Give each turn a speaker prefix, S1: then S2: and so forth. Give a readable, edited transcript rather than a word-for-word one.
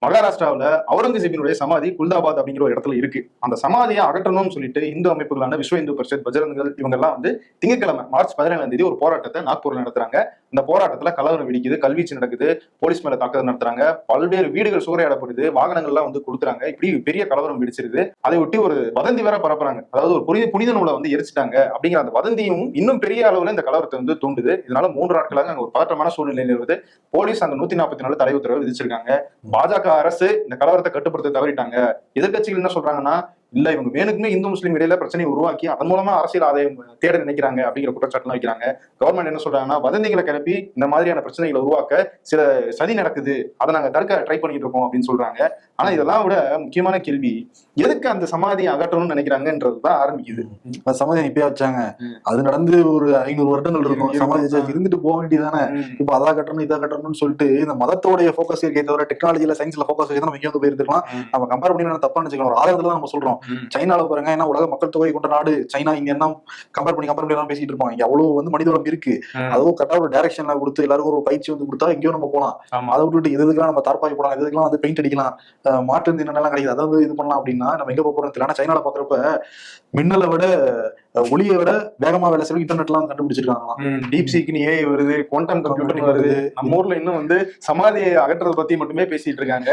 S1: மகாராஷ்டிராவில் அவுரங்கசீபினுடைய சமாதி குல்தாபாத் அப்படிங்கிற ஒரு இடத்துல இருக்கு. அந்த சமாதியை அகற்றணும்னு சொல்லிட்டு இந்து அமைப்புகளான விஸ்வ இந்து பரிஷத், பஜரங்கதள் இவங்க எல்லாம் திங்கட்கிழமை மார்ச் 17 ஒரு போராட்டத்தை நாக்பூர்ல நடத்துறாங்க. இந்த போராட்டத்துல கலவரம் வெடிக்குது, கல்வீச்சு நடக்குது, போலீஸ் மேல தாக்குதல் நடத்துறாங்க, பல்வேறு வீடுகள் சூறையாடப்படுது, வாகனங்கள்லாம் கொடுக்குறாங்க. இப்படி பெரிய கலவரம் வெடிச்சிருது. அதை ஒட்டி ஒரு வதந்தி வேற பரப்புறாங்க. அதாவது ஒரு புனித நூலை எரிச்சிட்டாங்க அப்படிங்கிற அந்த வதந்தியும் இன்னும் பெரிய அளவுல இந்த கலவரத்தை தூண்டுது. இதனால 3 நாட்களாக அங்க ஒரு பதற்றமான சூழ்நிலை நிலவுது. போலீஸ் அங்க 144 தடை உத்தரவு விதிச்சிருக்காங்க. பாஜக அரசு இந்த கலவரத்தை கட்டுப்படுத்த தவறிட்டாங்க. எதிர்கட்சிகள் என்ன சொல்றாங்கன்னா, இல்ல இவங்க வேணுக்குமே இந்து முஸ்லீம் இடையில பிரச்சனையை உருவாக்கி அதன் மூலமா அரசியல் ஆதாயம் தேட நினைக்கிறாங்க அப்படிங்கிற குற்றச்சாட்டுலாம் வைக்கிறாங்க. கவர்மெண்ட் என்ன சொல்றாங்கன்னா, வதந்திகளை கிளப்பி இந்த மாதிரியான பிரச்சனைகளை உருவாக்க சில சதி நடக்குது, அதை நாங்க தடுக்க ட்ரை பண்ணிட்டு இருக்கோம் அப்படின்னு சொல்றாங்க. ஆனா இதெல்லாம் விட முக்கியமான கேள்வி, எதுக்கு அந்த சமாதியை அகற்றணும்னு நினைக்கிறாங்கன்றதுதான் ஆரம்பிக்குது.
S2: சமாதி இப்பயே வச்சாங்க, அது நடந்து ஒரு 500 வருடங்கள் இருக்கும். சமாதி இருந்துட்டு போக வேண்டியதானே. இப்ப அதை கட்டணும் இதை கட்டணும்னு சொல்லிட்டு இந்த மதத்தோடைய போக்கஸ் இருக்கே தவிர டெக்னாலஜில சயின்ஸ்ல போக்கஸ் நம்ம இங்கே போயிருக்கலாம். நம்ம கம்பேர் பண்ணி தப்பா நினைச்சுக்கலாம். ஒரு ஆதாரத்துல நம்ம சொல்றோம். சைனால பாருங்க, ஏன்னா உலக மக்கள் தொகை கொண்ட நாடு சைனா. இங்க என்ன கம்பேர் பண்ணி எல்லாம் பேசிட்டு இருப்பாங்க. இங்க அவ்வளவு மனிதவளம் இருக்கு. அதுவும் கரெக்டா ஒரு டைரக்ஷன்ல கொடுத்து எல்லாருக்கும் ஒரு பயிற்சி கொடுத்தா எங்கேயும் நம்ம போலாம். அதை விட்டுட்டு இதுக்கெல்லாம் நம்ம தார்பாய் போடலாம், இதுக்கெல்லாம் பெயிண்ட் அடிக்கலாம், மாற்று என்னெல்லாம் கிடைக்குது, அதாவது இது பண்ணலாம் அப்படின்னா நம்ம எங்க போறோம் தெரியல. ஆனா சைனால பாக்குறப்ப மின்னலை விட ஒளியை விட வேகமா வேலை செய்ய இன்டர்நெட் எல்லாம் கண்டுபிடிச்சிருக்காங்களாம்.
S1: டீப் சீக்னு ஏஐ வருது, குவாண்டம் கம்ப்யூட்டர் வருது. நம்ம ஊர்ல இன்னும் சமாதியை அகற்றுறதை பத்தி மட்டுமே பேசிட்டு இருக்காங்க.